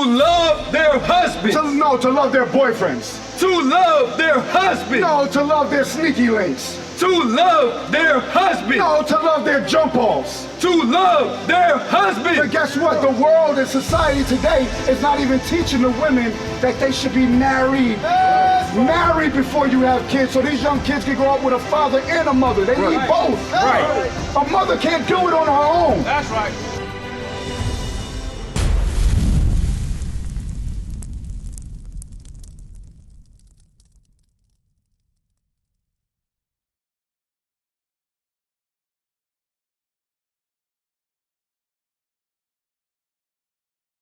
love their husbands. No, to love their boyfriends. To love their husbands. No, to love their sneaky links. To love their husbands. No, to love their jump offs. To love their husbands. But guess what? The world and society today is not even teaching the women that they should be married. Married before you have kids, so these young kids can grow up with a father and a mother. They need both. Right. A mother can't do it on her own. That's right.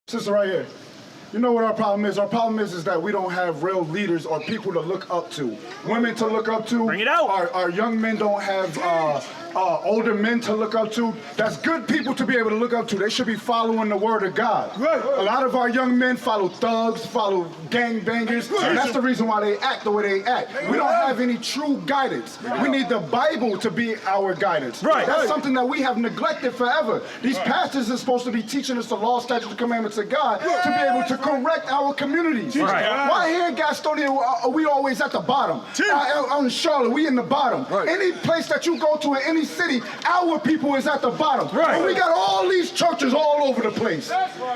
Sister right here. You know what our problem is? Our problem is that we don't have real leaders or people to look up to. Women to look up to. Bring it out. Our young men don't have older men to look up to. That's good people to be able to look up to. They should be following the word of God. Right. A lot of our young men follow thugs, follow gangbangers, and that's the reason why they act the way they act. We don't have any true guidance. We need the Bible to be our guidance. Right. That's something that we have neglected forever. These pastors are supposed to be teaching us the law, statutes, and commandments of God to be able to correct our communities. Right. Why here in Gastonia are we always at the bottom? Out in Charlotte, we in the bottom. Right. Any place that you go to in any city, our people is at the bottom. Right. And we got all these churches all over the place.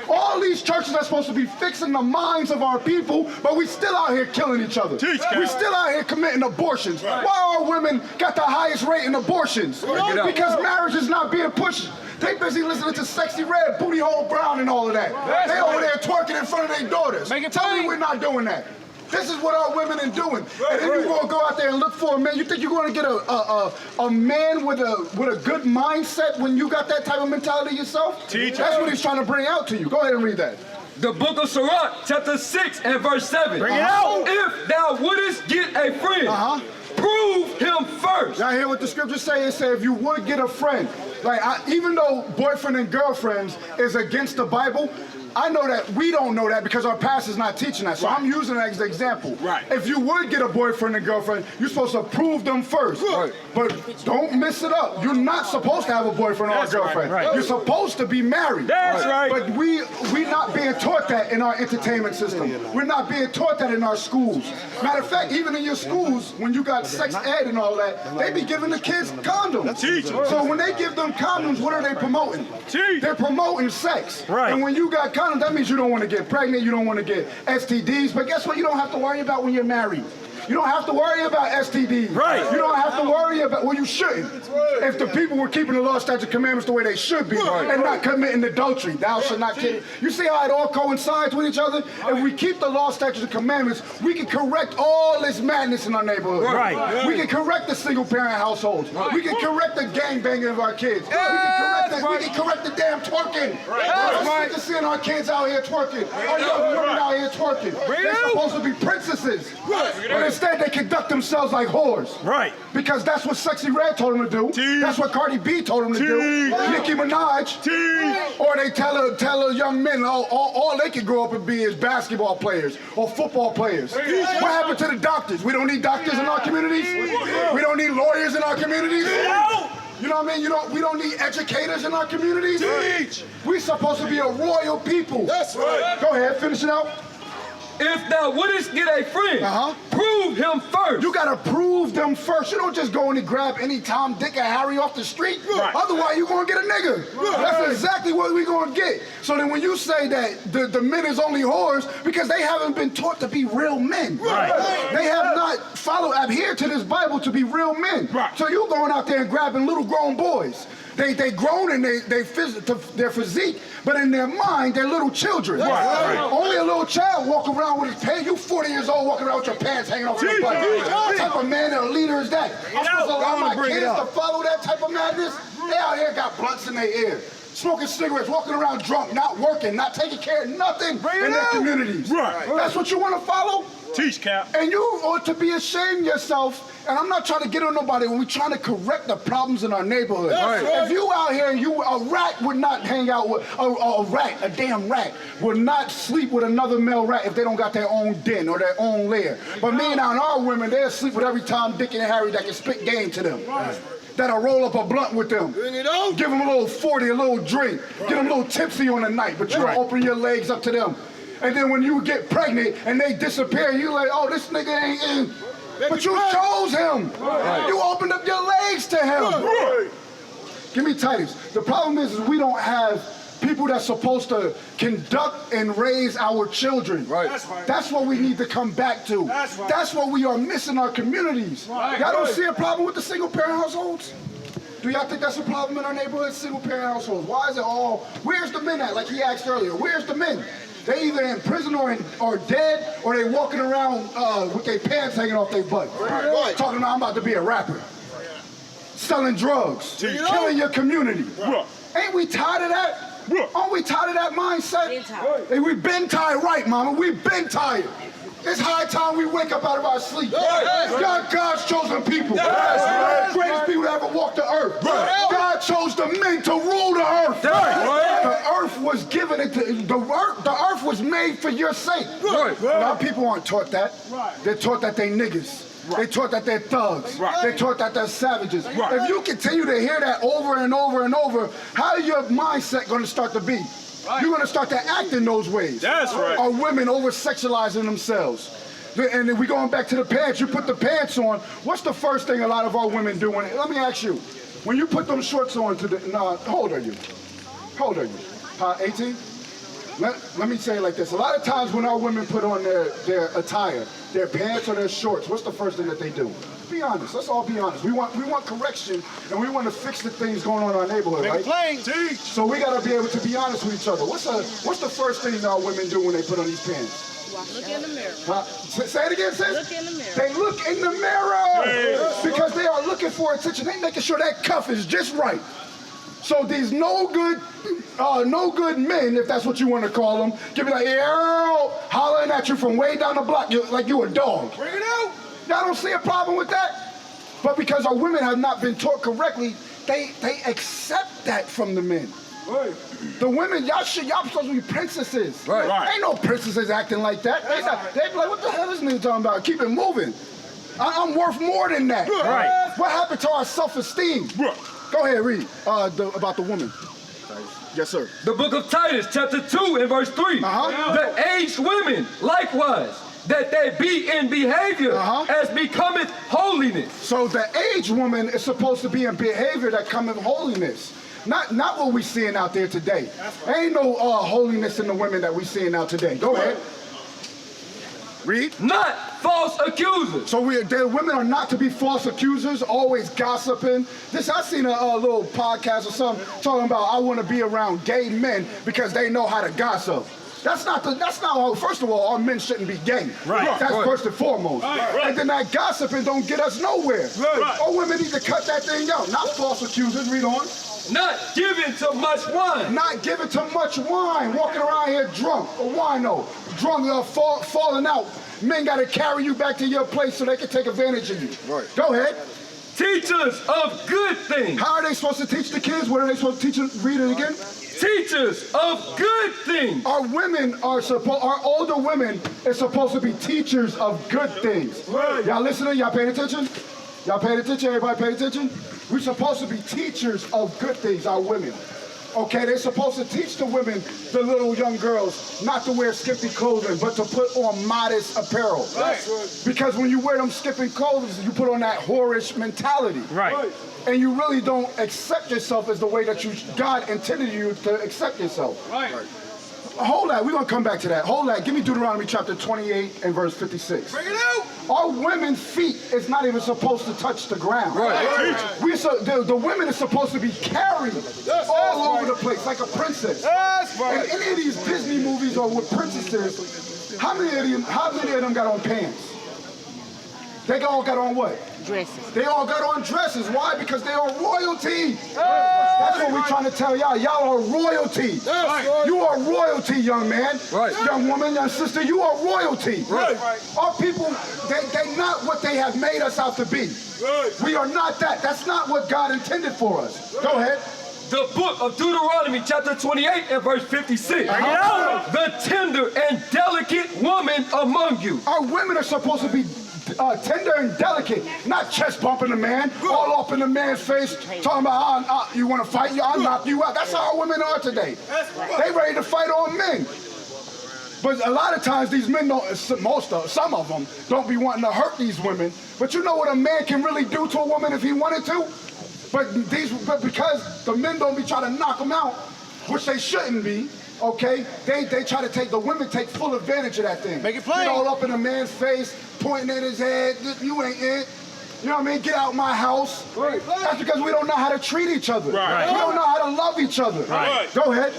All these churches are supposed to be fixing the minds of our people, but we still out here killing each other. We still out here committing abortions. Why are women got the highest rate in abortions? Because marriage is not being pushed. They busy listening to Sexy Red, Booty Hole Brown, and all of that. They over there twerking in front of their daughters. Tell me we're not doing that. This is what our women are doing. And then you're gonna go out there and look for a man. You think you're gonna get a man with a good mindset when you got that type of mentality yourself? That's what he's trying to bring out to you. Go ahead and read that. The book of Sirach, chapter 6 and verse 7. Bring it out. If thou wouldest get a friend, prove him first. Y'all hear what the scriptures say? It say if you would get a friend, like even though boyfriend and girlfriends is against the Bible, I know that we don't know that because our pastor's not teaching that. So I'm using that as an example. Right. If you would get a boyfriend and girlfriend, you're supposed to prove them first. Right. But don't mess it up. You're not supposed to have a boyfriend or a girlfriend. Right. You're supposed to be married. That's right. But we not being taught that in our entertainment system. We're not being taught that in our schools. Matter of fact, even in your schools, when you got sex ed and all that, they be giving the kids condoms. So when they give them condoms, what are they promoting? They're promoting sex. Right. And when you got condoms, that means you don't want to get pregnant, you don't want to get STDs, but guess what you don't have to worry about when you're married? You don't have to worry about STDs. Right. You don't have to worry about, well, you shouldn't. If the people were keeping the law, statutes, and commandments the way they should be, and not committing adultery, thou shalt not kill. You see how it all coincides with each other? If we keep the law, statutes, and commandments, we can correct all this madness in our neighborhood. Right. We can correct the single-parent households. We can correct the gangbanging of our kids. We can correct the damn twerking. We're sick of seeing our kids out here twerking. Our young women out here twerking. They're supposed to be princesses. But instead, they conduct themselves like whores. Right. Because that's what Sexy Red told them to do. That's what Cardi B told them to do. Nicki Minaj. Or they tell a young men all they can grow up and be is basketball players or football players. What happened to the doctors? We don't need doctors in our communities. We don't need lawyers in our communities. You know what I mean? We don't need educators in our communities. We're supposed to be a royal people. That's right. Go ahead, finish it out. If thou wouldest get a friend, prove him first. You gotta prove them first. You don't just go in and grab any Tom, Dick, and Harry off the street. Otherwise, you're gonna get a nigga. That's exactly what we're gonna get. So then when you say that the men is only whores, because they haven't been taught to be real men. They have not adhered to this Bible to be real men. So you going out there and grabbing little grown boys. They grown in their physique, but in their mind, they're little children. Only a little child walk around with his pants. You 40 years old walking around with your pants hanging off your butt. What type of man or leader is that? I'm supposed to allow my kids to follow that type of madness? They out here got blunts in their ear, smoking cigarettes, walking around drunk, not working, not taking care of nothing in their communities. That's what you want to follow? Teach, Cap. And you ought to be ashamed of yourself. And I'm not trying to get on nobody when we're trying to correct the problems in our neighborhood. If you out here and a rat would not hang out with, a damn rat would not sleep with another male rat if they don't got their own den or their own lair. But me and our women, they'll sleep with every Tom, Dick, and Harry that can spit game to them. That'll roll up a blunt with them. Give them a little 40, a little drink. Get them a little tipsy on the night, but you don't open your legs up to them. And then when you get pregnant and they disappear, you like, oh, this nigga ain't in. But you chose him. You opened up your legs to him. Give me Titus. The problem is we don't have people that's supposed to conduct and raise our children. That's what we need to come back to. That's what we are missing our communities. Y'all don't see a problem with the single parent households? Do y'all think that's a problem in our neighborhood, single parent households? Why is it all, where's the men at? Like he asked earlier, where's the men? They either in prison or dead, or they walking around with their pants hanging off their butt. Talking about, I'm about to be a rapper. Selling drugs, killing your community. Ain't we tired of that? Aren't we tired of that mindset? Hey, we've been tired, right, mama? We've been tired. It's high time we wake up out of our sleep. God, God's chosen people. Greatest people that ever walked the earth. God chose the men to rule the earth. The earth was given it to the earth was made for your sake. Now people aren't taught that. They're taught that they niggas. They taught that they're thugs. They taught that they're savages. If you continue to hear that over and over and over, how is your mindset going to start to be? You're going to start to act in those ways. That's right. Are women over-sexualizing themselves? And then we going back to the pants. You put the pants on. What's the first thing a lot of our women do? Let me ask you. When you put them shorts on how old are you? How old are you? 18? Let me say it like this. A lot of times when our women put on their attire, their pants or their shorts, what's the first thing that they do? Be honest. Let's all be honest. We want correction, and we want to fix the things going on in our neighborhood, right? So we got to be able to be honest with each other. What's the first thing our women do when they put on these pants? Look in the mirror. Say it again, sis. Look in the mirror. They look in the mirror because they are looking for attention. They making sure that cuff is just right. So these no good men, if that's what you want to call them, give me like, Earl, hollering at you from way down the block like you a dog. Bring it out. Y'all don't see a problem with that? But because our women have not been taught correctly, they accept that from the men. The women, y'all supposed to be princesses. Ain't no princesses acting like that. They be like, what the hell is this nigga talking about? Keep it moving. I'm worth more than that. What happened to our self-esteem? Go ahead, read about the woman. Yes, sir. The book of Titus, chapter 2 and verse 3. The aged women, likewise, that they be in behavior as becometh holiness. So the aged woman is supposed to be in behavior that cometh holiness. Not what we seeing out there today. Ain't no holiness in the women that we seeing out today. Go ahead. Read. Not false accusers. So the women are not to be false accusers, always gossiping. I seen a little podcast or something talking about I want to be around gay men because they know how to gossip. That's not how, first of all, our men shouldn't be gay. That's first and foremost. And then that gossiping don't get us nowhere. Our women need to cut that thing out. Not false accusers, read on. Not giving to much wine. Not giving to much wine. Walking around here drunk, or wino. Drunk, falling out. Men got to carry you back to your place so they can take advantage of you. Go ahead. Teachers of good things. How are they supposed to teach the kids? What are they supposed to teach them? Read it again. Teachers of good things. Our older women are supposed to be teachers of good things. Y'all listening? Y'all paying attention? Y'all paying attention? Everybody paying attention? We're supposed to be teachers of good things, our women. Okay, they're supposed to teach the women, the little young girls, not to wear skimpy clothing, but to put on modest apparel. Because when you wear them skimpy clothes, you put on that whorish mentality. And you really don't accept yourself as the way that God intended you to accept yourself. Hold that. We're going to come back to that. Hold that. Give me Deuteronomy chapter 28 and verse 56. Bring it out. Our women's feet is not even supposed to touch the ground. The women are supposed to be carried all over the place like a princess. In any of these Disney movies or with princesses, how many of them got on pants? They all got on what? Dresses. They all got on dresses. Why? Because they are royalty. That's what we're trying to tell y'all. Y'all are royalty. You are royalty, young man. Young woman, young sister, you are royalty. Our people, they not what they have made us out to be. We are not that. That's not what God intended for us. Go ahead. The book of Deuteronomy chapter 28 and verse 56. The tender and delicate woman among you. Our women are supposed to be tender and delicate, not chest bumping the man, all up in the man's face, talking about, you want to fight? I'll knock you out. That's how our women are today. They ready to fight on men. But a lot of times these men don't, some of them don't be wanting to hurt these women. But you know what a man can really do to a woman if he wanted to? But because the men don't be trying to knock them out, which they shouldn't be, okay, they try to take, the women take full advantage of that thing. Make it plain. Get all up in a man's face, pointing at his head, you ain't it. You know what I mean? Get out my house. Right. That's because we don't know how to treat each other. Right. We don't know how to love each other. Right. Go ahead.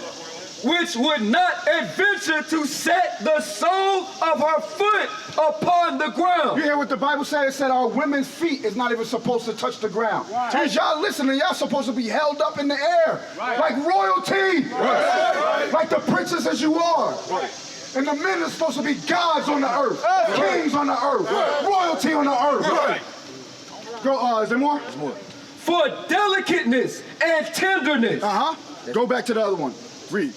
Which would not adventure to set the sole of her foot upon the ground. You hear what the Bible said? It said our women's feet is not even supposed to touch the ground. Right. As y'all listening, y'all supposed to be held up in the air. Right. Like royalty. Right. Like the princesses you are. Right. And the men are supposed to be gods on the earth. Right. Kings on the earth. Right. Royalty on the earth. Right. Go, is there more? There's more. For delicateness and tenderness. Go back to the other one. Read.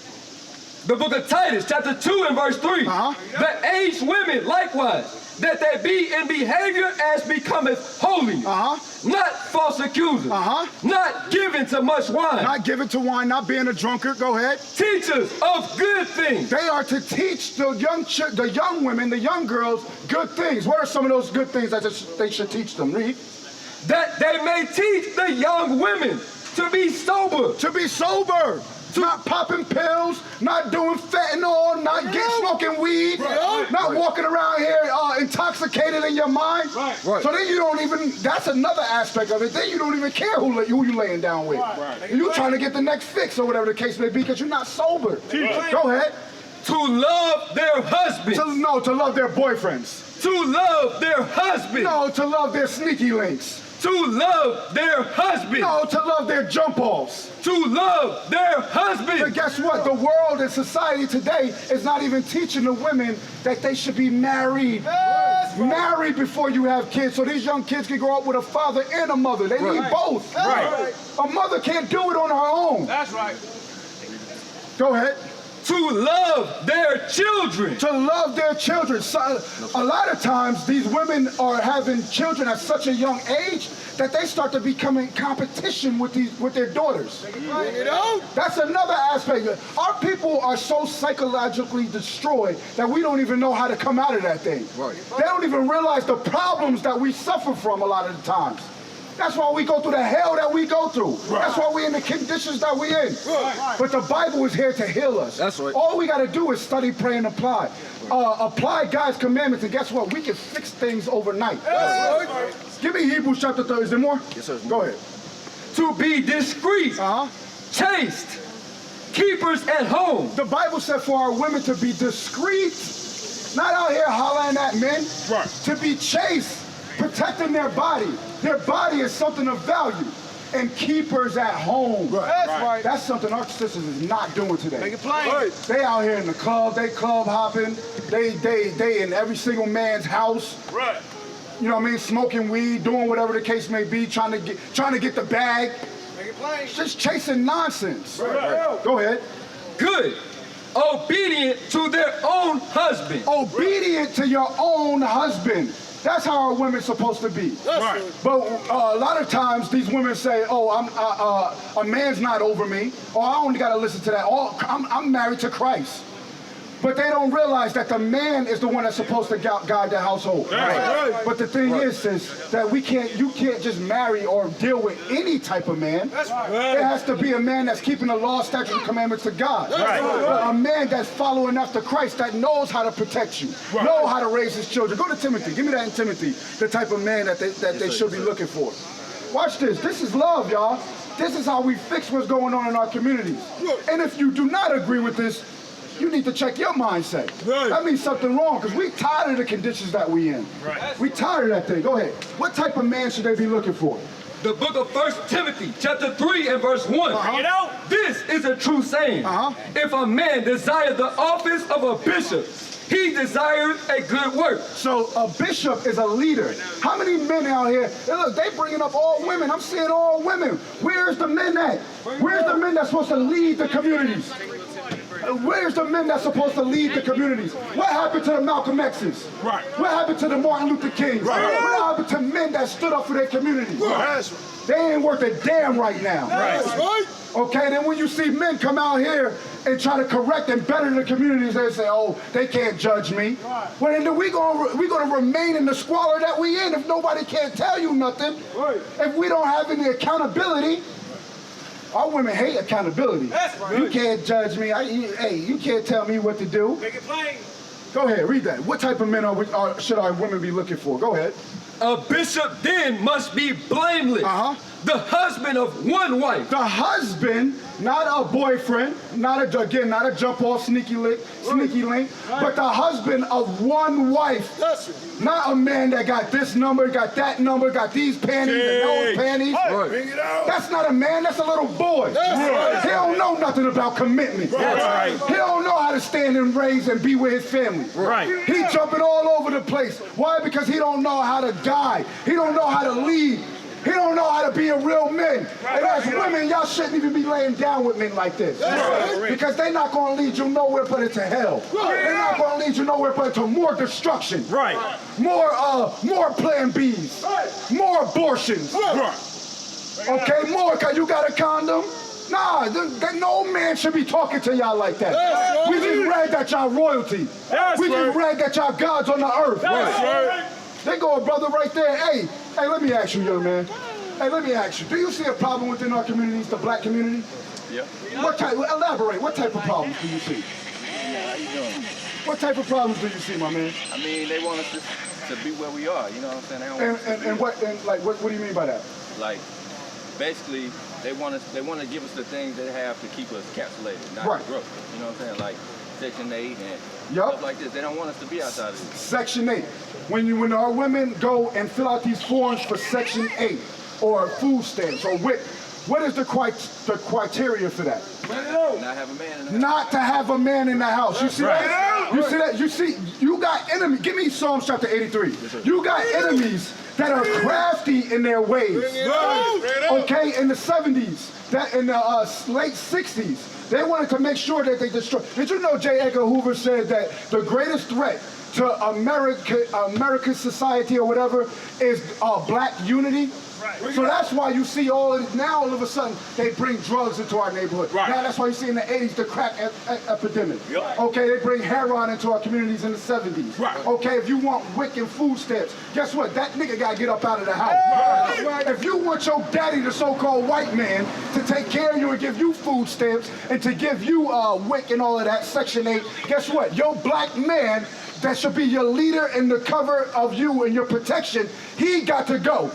The book of Titus, chapter 2 and verse 3. The aged women likewise, that they be in behavior as becometh holy. Not false accusers. Not given to much wine. Not given to wine, not being a drunkard. Go ahead. Teachers of good things. They are to teach the young women, the young girls, good things. What are some of those good things that they should teach them? Read. That they may teach the young women to be sober. To be sober. Not popping pills, not doing fentanyl, not smoking weed, not walking around here intoxicated in your mind. So then you don't even, that's another aspect of it. Then you don't even care who you laying down with. You're trying to get the next fix or whatever the case may be because you're not sober. Go ahead. To love their husbands. To love their boyfriends. To love their husbands. No, to love their sneaky links. To love their husbands. No, to love their jump-offs. To love their husbands. But guess what? The world and society today is not even teaching the women that they should be married. Married before you have kids, so these young kids can grow up with a father and a mother. They need both. A mother can't do it on her own. That's right. Go ahead. To love their children. To love their children. So, a lot of times these women are having children at such a young age that they start to become in competition with their daughters. That's another aspect. Our people are so psychologically destroyed that we don't even know how to come out of that thing. They don't even realize the problems that we suffer from a lot of the times. That's why we go through the hell that we go through. That's why we're in the conditions that we're in. But the Bible is here to heal us. That's right. All we got to do is study, pray, and apply. Apply God's commandments, and guess what? We can fix things overnight. Give me Hebrews chapter 3. Is there more? Yes, sir. Go ahead. To be discreet, chaste, keepers at home. The Bible said for our women to be discreet, not out here hollering at men. To be chaste, protecting their body. Their body is something of value. And keepers at home. That's something our sisters is not doing today. Make it plain. They out here in the club, they club hopping, they in every single man's house. You know what I mean? Smoking weed, doing whatever the case may be, trying to get the bag. Make it plain. Just chasing nonsense. Go ahead. Good. Obedient to their own husband. Obedient to your own husband. That's how our women's supposed to be. But a lot of times these women say, oh, a man's not over me, or I only got to listen to that. I'm married to Christ. But they don't realize that the man is the one that's supposed to guide the household. But the thing is that you can't just marry or deal with any type of man. It has to be a man that's keeping the law, statutes, and commandments of God. A man that's following after Christ, that knows how to protect you, know how to raise his children. Go to Timothy. Give me that in Timothy, the type of man that they should be looking for. Watch this. This is love, y'all. This is how we fix what's going on in our communities. And if you do not agree with this, you need to check your mindset. That means something wrong, because we tired of the conditions that we in. We tired of that thing. Go ahead. What type of man should they be looking for? The book of 1 Timothy, chapter 3 and verse 1. This is a true saying. If a man desire the office of a bishop, he desires a good work. So a bishop is a leader. How many men out here? Look, they bringing up all women. I'm seeing all women. Where's the men at? Where's the men that's supposed to lead the communities? Where's the men that's supposed to lead the communities? What happened to the Malcolm X's? What happened to the Martin Luther Kings? What happened to men that stood up for their communities? They ain't worth a damn right now. Okay, then when you see men come out here and try to correct and better the communities, they say, oh, they can't judge me. Right. Well, then we're gonna remain in the squalor that we in if nobody can't tell you nothing. Right. If we don't have any accountability. Our women hate accountability. That's right. You can't judge me. Hey, you can't tell me what to do. Make it plain. Go ahead, read that. What type of men should our women be looking for? Go ahead. A bishop then must be blameless. The husband of one wife. The husband, not a boyfriend, not a jump off sneaky link, but the husband of one wife. Not a man that got this number, got that number, got these panties and those panties. Bring it out. That's not a man, that's a little boy. He don't know nothing about commitment. He don't know how to stand and raise and be with his family. He jumping all over the place. Why? Because he don't know how to guide. He don't know how to lead. He don't know how to be a real man. And as women, y'all shouldn't even be laying down with men like this. Because they're not going to lead you nowhere but into hell. They're not going to lead you nowhere but into more destruction. More plan Bs. More abortions. Okay, more because you got a condom. Nah, no man should be talking to y'all like that. We just read that y'all royalty. We just read that y'all gods on the earth. They go a brother right there. Hey, let me ask you, young man. Hey, let me ask you. Do you see a problem within our communities, the black community? Yeah. Elaborate. What type of problems do you see? How you doing? What type of problems do you see, my man? I mean, they want us to be where we are. You know what I'm saying? They don't want us to what do you mean by that? like, basically, they want to give us the things they have to keep us encapsulated, not to grow. You know what I'm saying? Like Section 8 and stuff like this. They don't want us to be outside of this. Section 8. When our women go and fill out these forms for Section 8 or food stamps or WIC, what is the criteria for that? Not have a man in the house. Not to have a man in the house. You see that? You see that? You see, you got enemies. Give me Psalms chapter 83. You got enemies that are crafty in their ways. Okay, in the 70s, in the late 60s, they wanted to make sure that they destroy. Did you know J. Edgar Hoover said that the greatest threat to American society or whatever is black unity? So that's why you see all of a sudden they bring drugs into our neighborhood. Now that's why you see in the 80s the crack epidemic. Okay, they bring heroin into our communities in the 70s. Okay, if you want WIC and food stamps, guess what? That nigga gotta get up out of the house. If you want your daddy, the so-called white man, to take care of you and give you food stamps and to give you WIC and all of that, Section 8, guess what? Your black man that should be your leader and the cover of you and your protection, he got to go.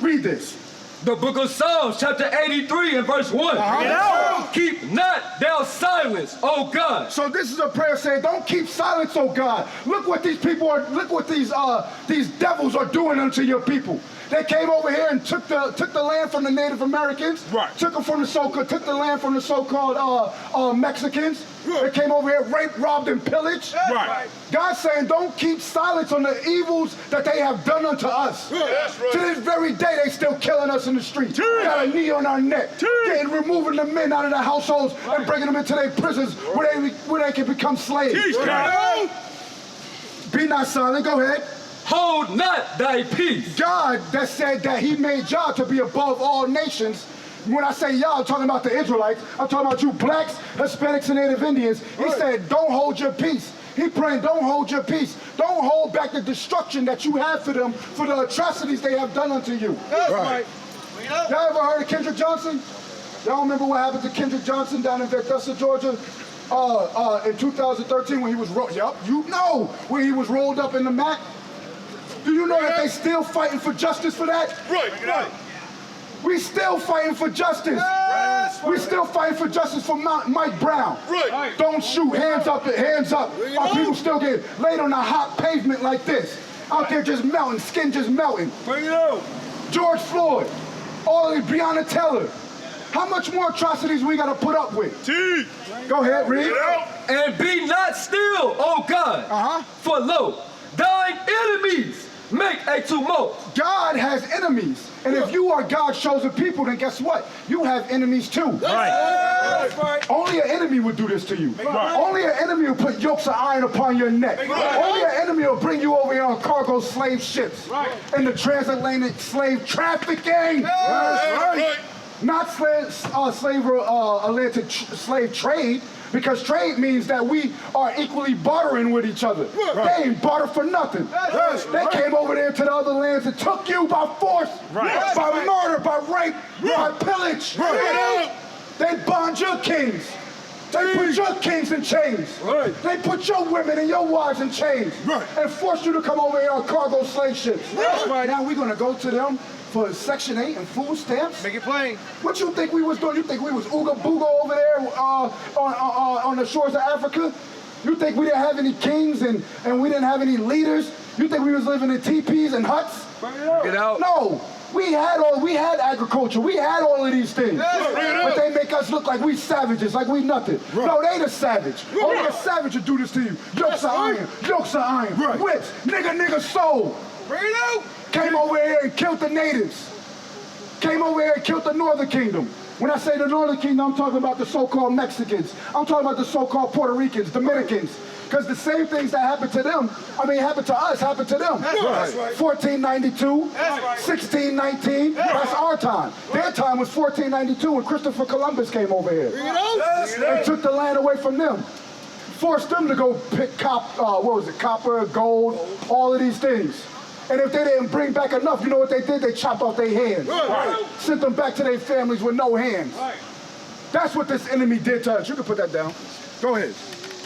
Read this. The book of Psalms, chapter 83 and verse 1. Keep not thou silence, O God. So this is a prayer saying, don't keep silence, O God. Look what these people are, look what these devils are doing unto your people. They came over here and took the land from the Native Americans. Took the land from the so-called Mexicans. They came over here, raped, robbed, and pillaged. God's saying, don't keep silence on the evils that they have done unto us. To this very day, they still killing us in the streets. Got a knee on our neck. Removing the men out of their households and bringing them into their prisons where they can become slaves. Be not silent. Go ahead. Hold not thy peace. God that said that he made y'all to be above all nations. When I say y'all, I'm talking about the Israelites. I'm talking about you blacks, Hispanics, and Native Indians. He said, don't hold your peace. He praying, don't hold your peace. Don't hold back the destruction that you have for them for the atrocities they have done unto you. Y'all ever heard of Kendrick Johnson? Y'all remember what happened to Kendrick Johnson down in Augusta, Georgia? In 2013 when he was when he was rolled up in the Mac? Do you know that they still fighting for justice for that? We still fighting for justice. We still fighting for justice for Mike Brown. Don't shoot, hands up, hands up. Our people still get laid on a hot pavement like this. Out there just melting, skin just melting. George Floyd, all of Breonna Taylor. How much more atrocities we gotta put up with? Go ahead, read. And be not still, O God. For lo, thine enemies make a tumult. God has enemies. And if you are God's chosen people, then guess what? You have enemies too. Only an enemy would do this to you. Only an enemy will put yokes of iron upon your neck. Only an enemy will bring you over here on cargo slave ships. And the transatlantic slave trafficking. Not slave trade, because trade means that we are equally bartering with each other. They ain't barter for nothing. They came over there to the other lands and took you by force, by murder, by rape, by pillage. They bond your kings. They put your kings in chains. They put your women and your wives in chains and forced you to come over here on cargo slave ships. Now we're going to go to them for Section 8 and food stamps? Make it plain. What you think we was doing? You think we was ooga booga over there on the shores of Africa? You think we didn't have any kings and we didn't have any leaders? You think we was living in teepees and huts? Get out. No. We had agriculture. We had all of these things. But they make us look like we savages, like we nothing. No, they the savage. Only a savage would do this to you. Yokes of iron. Whips. Nigga soul. Bring it out. Came over here and killed the natives. Came over here and killed the Northern Kingdom. When I say the Northern Kingdom, I'm talking about the so-called Mexicans. I'm talking about the so-called Puerto Ricans, Dominicans. Because the same things that happened to them, happened to us, happened to them. That's right. 1492, That's right. 1619, that's our time. Their time was 1492 when Christopher Columbus came over here. Bring it out. And took the land away from them. Forced them to go pick copper, gold, all of these things. And if they didn't bring back enough, you know what they did? They chopped off their hands. Sent them back to their families with no hands. That's what this enemy did to us. You can put that down. Go ahead.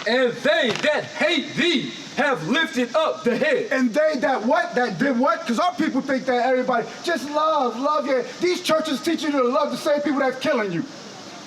And they that hate thee have lifted up the head. And they that what? That did what? Because our people think that everybody just love you. These churches teach you to love the same people that's killing you.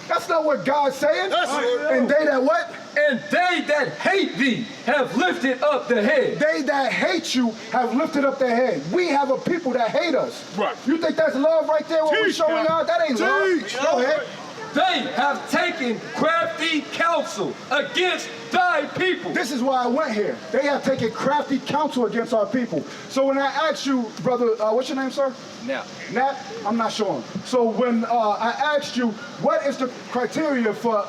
That's not what God's saying. And they that what? And they that hate thee have lifted up the head. They that hate you have lifted up their head. We have a people that hate us. You think that's love right there, what we're showing out? That ain't love. Go ahead. They have taken crafty counsel against thy people. This is why I went here. They have taken crafty counsel against our people. So when I asked you, brother, what's your name, sir? Nat? I'm not sure. So when I asked you, what is the criteria for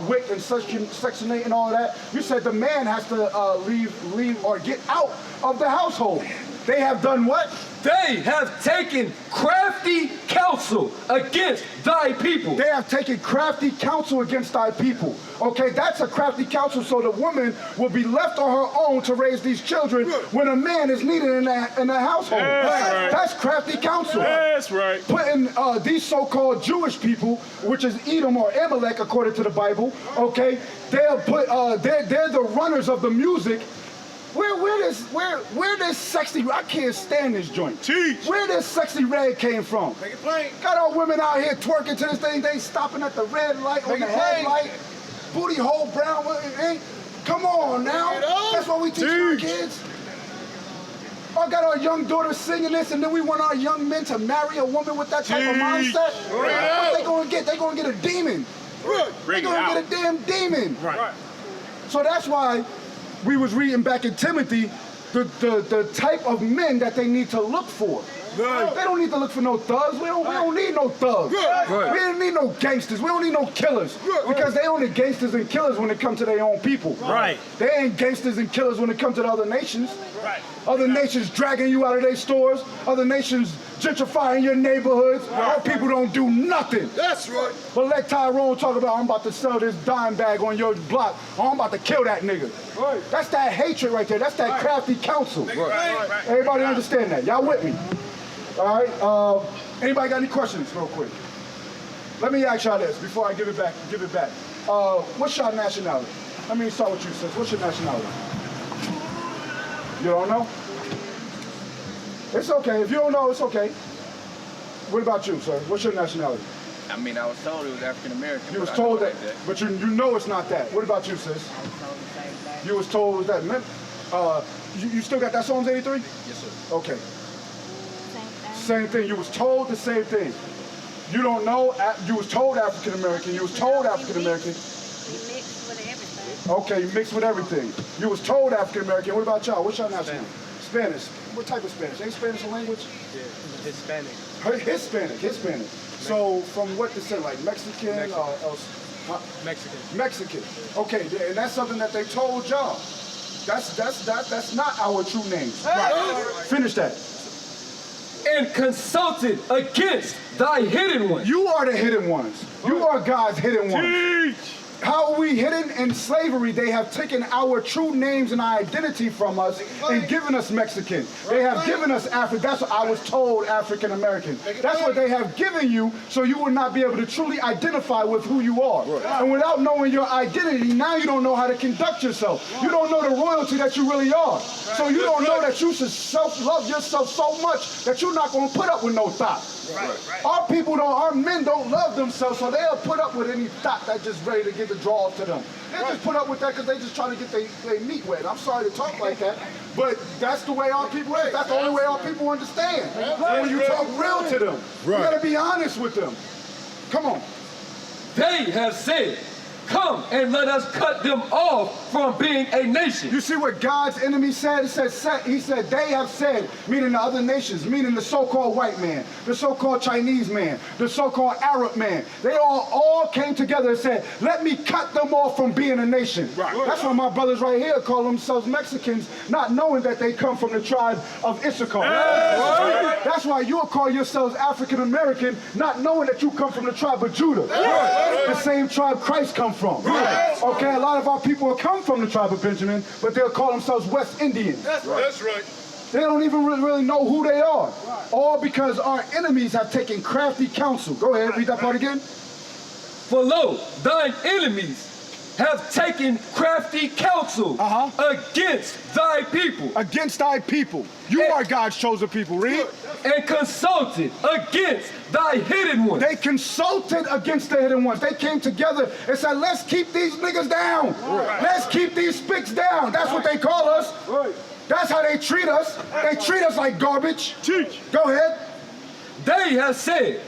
WIC and Section 8 and all of that, you said the man has to leave or get out of the household. They have done what? They have taken crafty counsel against thy people. They have taken crafty counsel against thy people. Okay, that's a crafty counsel, so the woman will be left on her own to raise these children when a man is needed in the household. That's crafty counsel. That's right. Putting these so-called Jewish people, which is Edom or Amalek according to the Bible, okay, they're the runners of the music. Where this sexy, I can't stand this joint. Where this sexy red came from? Make it plain. Got all women out here twerking to this thing, they stopping at the red light on the headlight, booty hole brown, come on now. That's what we teach our kids. I got our young daughters singing this, and then we want our young men to marry a woman with that type of mindset. What they gonna get? They gonna get a demon. They gonna get a damn demon. So that's why we was reading back in Timothy the type of men that they need to look for. They don't need to look for no thugs. We don't need no thugs. We don't need no gangsters. We don't need no killers. Because they only gangsters and killers when it comes to their own people. They ain't gangsters and killers when it comes to the other nations. Other nations dragging you out of their stores. Other nations gentrifying your neighborhoods. Our people don't do nothing. That's right. But let Tyrone talk about, I'm about to sell this dime bag on your block. Or I'm about to kill that nigga. That's that hatred right there. That's that crafty counsel. Everybody understand that? Y'all with me? All right. Anybody got any questions real quick? Let me ask y'all this before I give it back. What's your nationality? Let me start with you, sis. What's your nationality? You don't know? It's okay. If you don't know, it's okay. What about you, sir? What's your nationality? I was told it was African American. You was told that, but you know it's not that. What about you, sis? You was told that. You still got that Psalms 83? Yes, sir. Okay. Same thing. You was told the same thing. You don't know. You was told African American. You was told African American. Mixed with everything. Okay, you mixed with everything. You was told African American. What about y'all? What's your nationality? Spanish. What type of Spanish? Ain't Spanish a language? Hispanic. Hispanic. So from what descent? Like Mexican? Mexican. Okay, and that's something that they told y'all. That's not our true names. Finish that. And consulted against thy hidden ones. You are the hidden ones. You are God's hidden ones. How are we hidden in slavery? They have taken our true names and our identity from us and given us Mexican. They have given us African. That's what I was told, African American. That's what they have given you, so you will not be able to truly identify with who you are. And without knowing your identity, now you don't know how to conduct yourself. You don't know the royalty that you really are. So you don't know that you should self-love yourself so much that you're not going to put up with no thought. Our people don't, our men don't love themselves, so they'll put up with any thought that's just ready to get the draw to them. They just put up with that because they just trying to get their meat wet. I'm sorry to talk like that, but that's the way our people is. That's the only way our people understand. When you talk real to them, you gotta be honest with them. Come on. They have said, come and let us cut them off from being a nation. You see what God's enemy said? He said, they have said, meaning the other nations, meaning the so-called white man, the so-called Chinese man, the so-called Arab man. They all came together and said, let me cut them off from being a nation. That's why my brothers right here call themselves Mexicans, not knowing that they come from the tribe of Issachar. That's why you'll call yourselves African American, not knowing that you come from the tribe of Judah. The same tribe Christ comes from. Okay, a lot of our people come from the tribe of Benjamin, but they'll call themselves West Indians. That's right. They don't even really know who they are. All because our enemies have taken crafty counsel. Go ahead, read that part again. For lo, thine enemies have taken crafty counsel against thy people. Against thy people. You are God's chosen people. Read. And consulted against thy hidden ones. They consulted against the hidden ones. They came together and said, let's keep these niggas down. Let's keep these spicks down. That's what they call us. That's how they treat us. They treat us like garbage. Go ahead. They have said,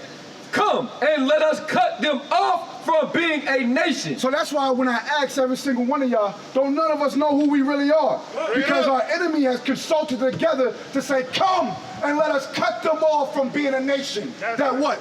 come and let us cut them off from being a nation. So that's why when I ask every single one of y'all, don't none of us know who we really are. Because our enemy has consulted together to say, come and let us cut them off from being a nation. That what?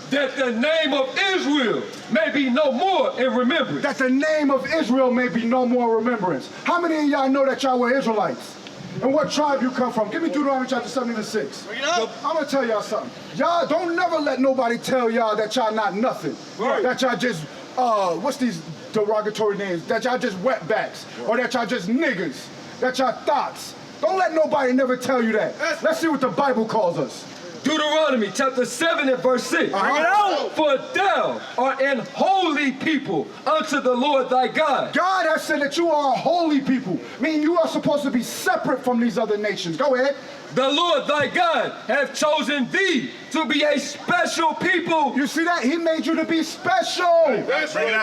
That the name of Israel may be no more in remembrance. That the name of Israel may be no more remembrance. How many of y'all know that y'all were Israelites? And what tribe you come from? Give me Deuteronomy chapter 76. I'm going to tell y'all something. Y'all don't never let nobody tell y'all that y'all not nothing. That y'all just, what's these derogatory names? That y'all just wetbacks. Or that y'all just niggas. That y'all thoughts. Don't let nobody never tell you that. Let's see what the Bible calls us. Deuteronomy chapter 7 and verse 6. For thou art an holy people unto the Lord thy God. God has said that you are a holy people, meaning you are supposed to be separate from these other nations. Go ahead. The Lord thy God hath chosen thee to be a special people. You see that? He made you to be special.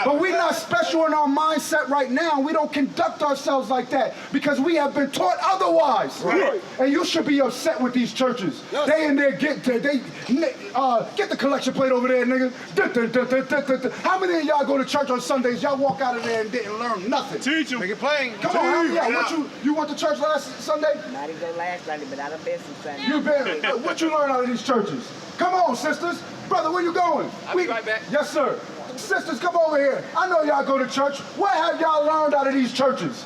But we're not special in our mindset right now. We don't conduct ourselves like that because we have been taught otherwise. And you should be upset with these churches. They in there get the collection plate over there, nigga. How many of y'all go to church on Sundays? Y'all walk out of there and didn't learn nothing. Teach them. Make it plain. Come on, you went to church last Sunday? Not even last Sunday, but I done been some Sunday. You been. What you learn out of these churches? Come on, sisters. Brother, where you going? I'll be right back. Yes, sir. Sisters, come over here. I know y'all go to church. What have y'all learned out of these churches?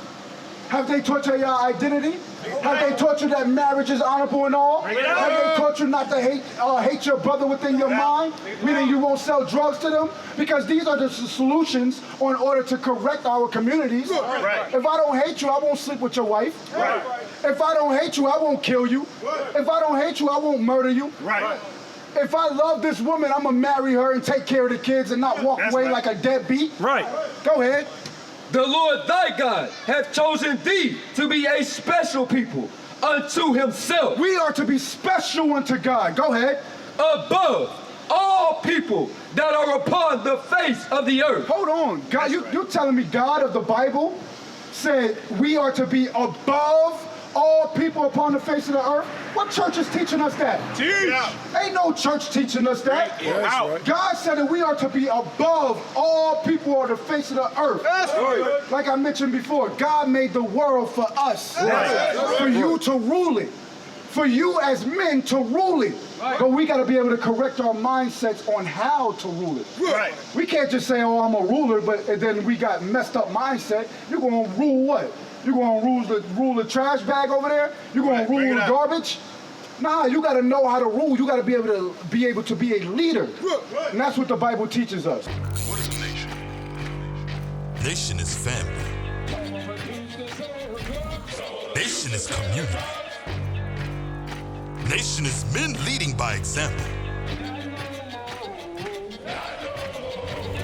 Have they taught you your identity? Have they taught you that marriage is honorable and all? Have they taught you not to hate your brother within your mind? Meaning you won't sell drugs to them? Because these are the solutions in order to correct our communities. If I don't hate you, I won't sleep with your wife. If I don't hate you, I won't kill you. If I don't hate you, I won't murder you. If I love this woman, I'm going to marry her and take care of the kids and not walk away like a deadbeat. Go ahead. The Lord thy God hath chosen thee to be a special people unto himself. We are to be special unto God. Go ahead. Above all people that are upon the face of the earth. Hold on. God, you telling me God of the Bible said we are to be above all people upon the face of the earth? What church is teaching us that? Ain't no church teaching us that. God said that we are to be above all people on the face of the earth. Like I mentioned before, God made the world for us. For you to rule it. For you as men to rule it. But we got to be able to correct our mindsets on how to rule it. We can't just say, oh, I'm a ruler, but then we got messed up mindset. You're going to rule what? You're going to rule the trash bag over there? You're going to rule the garbage? Nah, you got to know how to rule. You got to be able to be a leader. And that's what the Bible teaches us. What is a nation? Nation is family. Nation is community. Nation is men leading by example.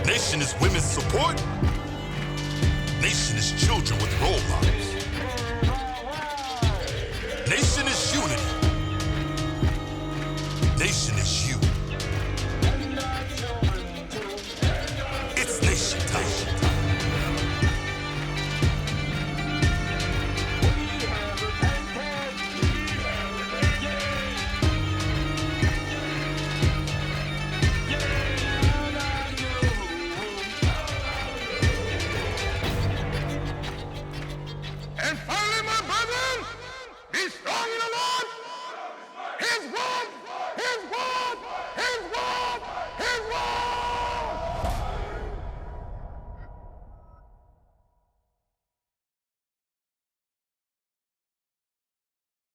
Nation is women's support. Nation is children with role models.